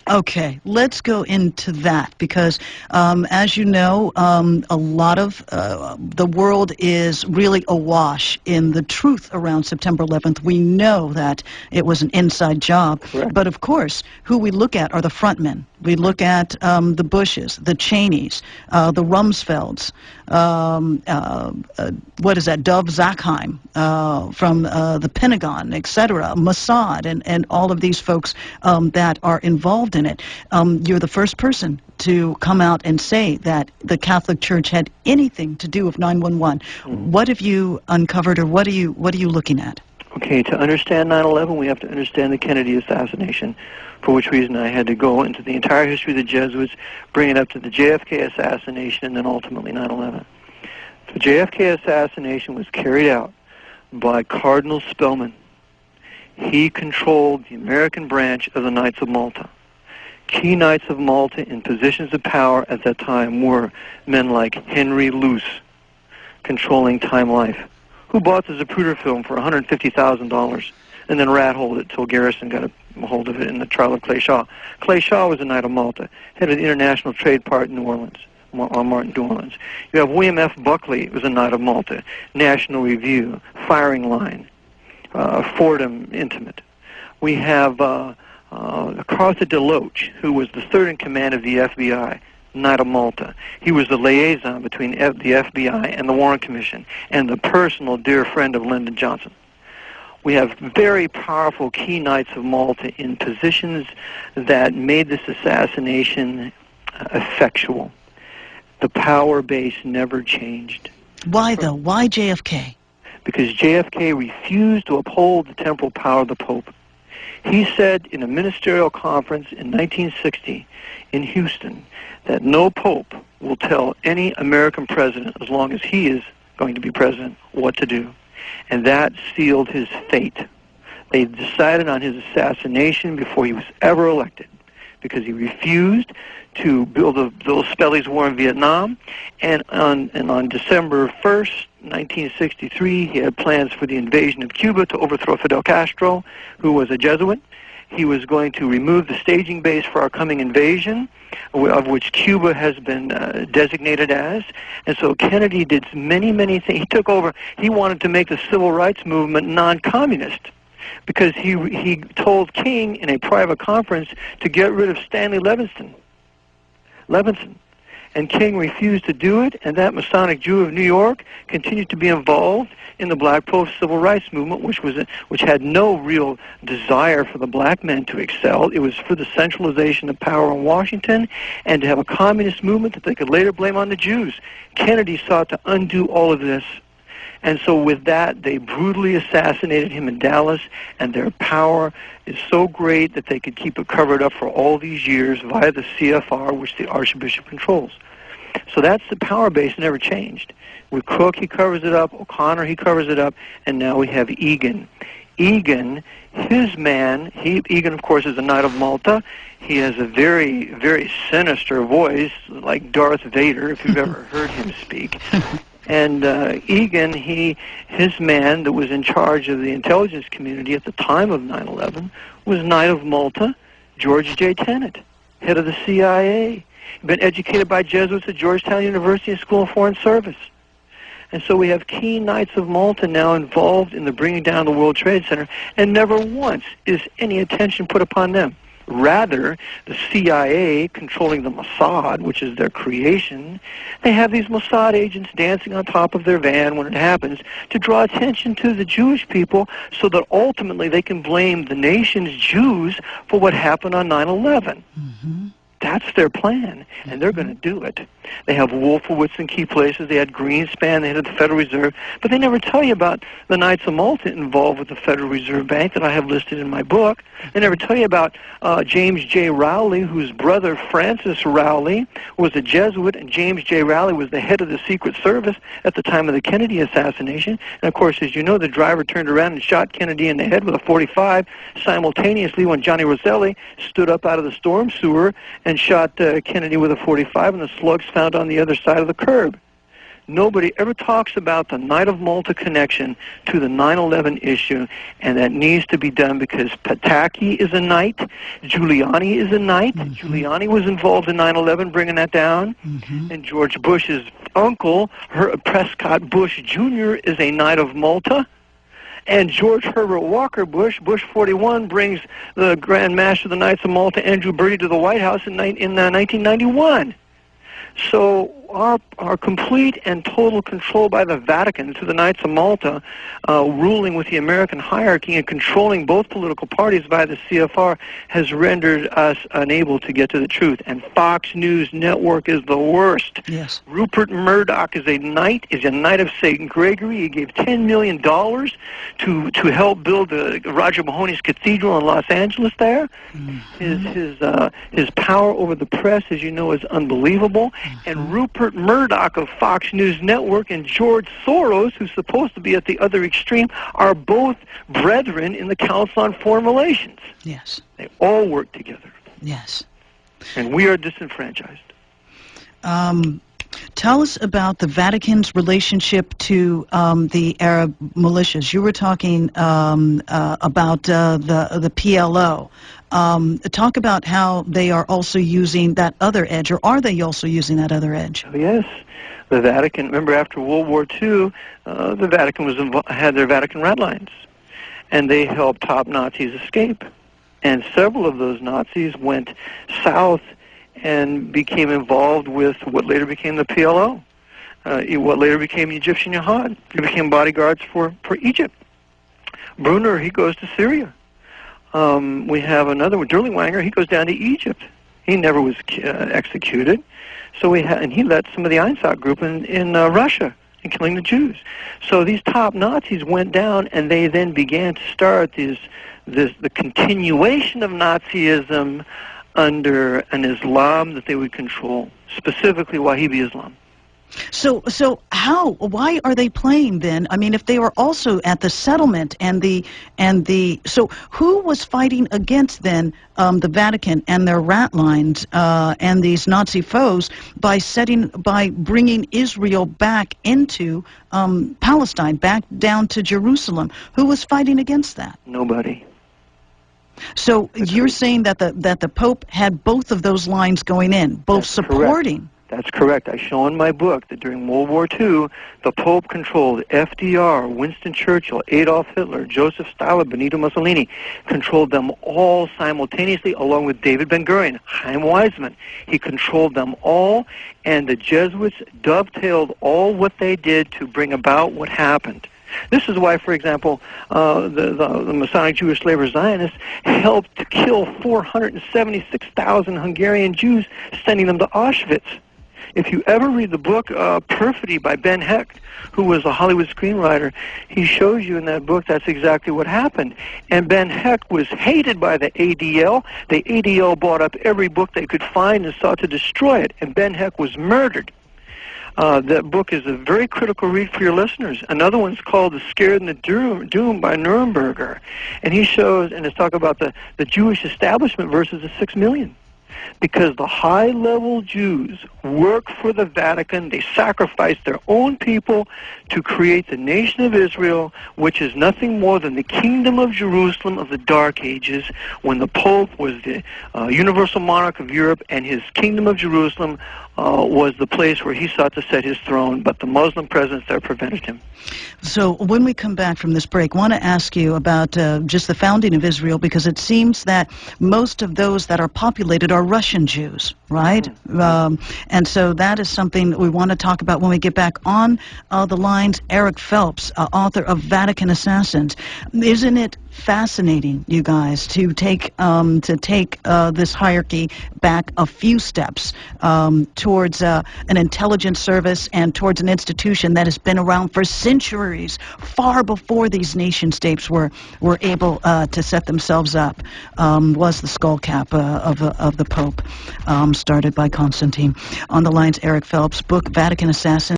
Okay, let's go into that because, as you know, a lot of the world is really awash in the truth around September 11th. We know that it was an inside job. Correct. But, of course, who we look at are the front men. We look at the Bushes, the Cheneys, the Rumsfelds, what is that, Dov Zakheim from the Pentagon, etc., Mossad, and all of these folks that are involved in it. You're the first person to come out and say that the Catholic Church had anything to do with 9/11. What have you uncovered, or what are you looking at? Okay, to understand 9/11, we have to understand the Kennedy assassination, for which reason I had to go into the entire history of the Jesuits, bring it up to the JFK assassination, and then ultimately 9/11. The JFK assassination was carried out by Cardinal Spellman. He controlled the American branch of the Knights of Malta. Key Knights of Malta in positions of power at that time were men like Henry Luce, controlling Time Life, who bought the Zapruder film for $150,000 and then rat-holed it till Garrison got a hold of it in the trial of Clay Shaw. Clay Shaw was a Knight of Malta, head of the International Trade Part in New Orleans, on Martin, New Orleans. You have William F. Buckley, was a Knight of Malta, National Review, Firing Line, Fordham Intimate. We have Arthur DeLoach, who was the third in command of the FBI, Knight of Malta. He was the liaison between the FBI and the Warren Commission, and the personal dear friend of Lyndon Johnson. We have very powerful key Knights of Malta in positions that made this assassination effectual. The power base never changed. Why, though? Why JFK? Because JFK refused to uphold the temporal power of the Pope. He said in a ministerial conference in 1960 in Houston that no Pope will tell any American president, as long as he is going to be president, what to do. And that sealed his fate. They decided on his assassination before he was ever elected, because he refused to build those Spellies War in Vietnam, and on December 1st, 1963, he had plans for the invasion of Cuba to overthrow Fidel Castro, who was a Jesuit. He was going to remove the staging base for our coming invasion, of which Cuba has been designated as. And so Kennedy did many, many things. He took over. He wanted to make the civil rights movement non-communist, because he told King in a private conference to get rid of Stanley Levinson. And King refused to do it, and that Masonic Jew of New York continued to be involved in the Black Post civil rights movement, which had no real desire for the black men to excel. It was for the centralization of power in Washington and to have a communist movement that they could later blame on the Jews. Kennedy sought to undo all of this. And so with that, they brutally assassinated him in Dallas, and their power is so great that they could keep it covered up for all these years via the CFR, which the Archbishop controls. So that's the power base, never changed. With Cook, he covers it up. O'Connor, he covers it up. And now we have Egan. Egan, his man, Egan, of course, is a Knight of Malta. He has a very, very sinister voice, like Darth Vader, if you've ever heard him speak. And Egan, his man that was in charge of the intelligence community at the time of 9/11 was Knight of Malta, George J. Tenet, head of the CIA. He'd been educated by Jesuits at Georgetown University and School of Foreign Service. And so we have key Knights of Malta now involved in the bringing down the World Trade Center, and never once is any attention put upon them. Rather, the CIA controlling the Mossad, which is their creation, they have these Mossad agents dancing on top of their van when it happens to draw attention to the Jewish people so that ultimately they can blame the nation's Jews for what happened on 9/11. Mm-hmm. That's their plan, and they're going to do it. They have Wolfowitz in key places. They had Greenspan. They had the Federal Reserve. But they never tell you about the Knights of Malta involved with the Federal Reserve Bank that I have listed in my book. They never tell you about James J. Rowley, whose brother Francis Rowley was a Jesuit, and James J. Rowley was the head of the Secret Service at the time of the Kennedy assassination. And, of course, as you know, the driver turned around and shot Kennedy in the head with a .45 simultaneously when Johnny Roselli stood up out of the storm sewer and shot Kennedy with a .45, and the slugs found on the other side of the curb. Nobody ever talks about the Knight of Malta connection to the 9/11 issue, and that needs to be done because Pataki is a knight, Giuliani is a knight. Giuliani was involved in 9/11, bringing that down, and George Bush's uncle, Prescott Bush Jr., is a Knight of Malta. And George Herbert Walker Bush, Bush 41, brings the Grand Master of the Knights of Malta, Andrew Bertie, to the White House in 1991. So our complete and total control by the Vatican to the Knights of Malta, ruling with the American hierarchy and controlling both political parties via the CFR, has rendered us unable to get to the truth. And Fox News Network is the worst. Yes. Rupert Murdoch is a knight of St. Gregory. He gave $10 million to help build the Roger Mahony's Cathedral in Los Angeles there. His power over the press, as you know, is unbelievable. And Rupert Murdoch of Fox News Network and George Soros, who's supposed to be at the other extreme, are both brethren in the Council on Foreign Relations. Yes. They all work together. Yes. And we are disenfranchised. Tell us about the Vatican's relationship to the Arab militias. You were talking about the PLO. Talk about how they are also using that other edge, or are they also using that other edge? Oh, yes. The Vatican, remember after World War II, the Vatican had their Vatican red lines, and they helped top Nazis escape. And several of those Nazis went south and became involved with what later became the PLO, what later became Egyptian Jihad. They became bodyguards for Egypt. Brunner, he goes to Syria. We have another one, Dirlewanger, he goes down to Egypt. He never was executed. So and he led some of the Einsatz group in Russia in killing the Jews. So these top Nazis went down, and they then began to start the continuation of Nazism under an Islam that they would control, specifically Wahhabi Islam. So why are they playing then? I mean, if they were also at the settlement so who was fighting against then the Vatican and their rat lines and these Nazi foes by bringing Israel back into Palestine, back down to Jerusalem? Who was fighting against that? Nobody. So you're saying that the Pope had both of those lines going in, both supporting. Correct. That's correct. I show in my book that during World War II, the Pope controlled FDR, Winston Churchill, Adolf Hitler, Joseph Stalin, Benito Mussolini, controlled them all simultaneously, along with David Ben-Gurion, Chaim Weizmann. He controlled them all, and the Jesuits dovetailed all what they did to bring about what happened. This is why, for example, the Masonic Jewish Labor Zionists helped to kill 476,000 Hungarian Jews, sending them to Auschwitz. If you ever read the book Perfidy by Ben Hecht, who was a Hollywood screenwriter, he shows you in that book that's exactly what happened. And Ben Hecht was hated by the ADL. The ADL bought up every book they could find and sought to destroy it. And Ben Hecht was murdered. That book is a very critical read for your listeners. Another one's called The Scared and the Doom by Nuremberger. And he shows, and it's talk about the Jewish establishment versus the 6 million. Because the high-level Jews work for the Vatican. They sacrifice their own people to create the nation of Israel, which is nothing more than the kingdom of Jerusalem of the Dark Ages, when the Pope was the universal monarch of Europe, and his kingdom of Jerusalem was the place where he sought to set his throne, but the Muslim presence there prevented him. So when we come back from this break, I want to ask you about just the founding of Israel, because it seems that most of those that are populated are Russian Jews, right? And so that is something that we want to talk about when we get back on the lines. Eric Phelps, author of Vatican Assassins. Isn't it fascinating, you guys, to take this hierarchy back a few steps towards an intelligence service and towards an institution that has been around for centuries, far before these nation states were able to set themselves up, was the skull cap of the Pope, started by Constantine. On the lines, Eric Phelps, book Vatican Assassins.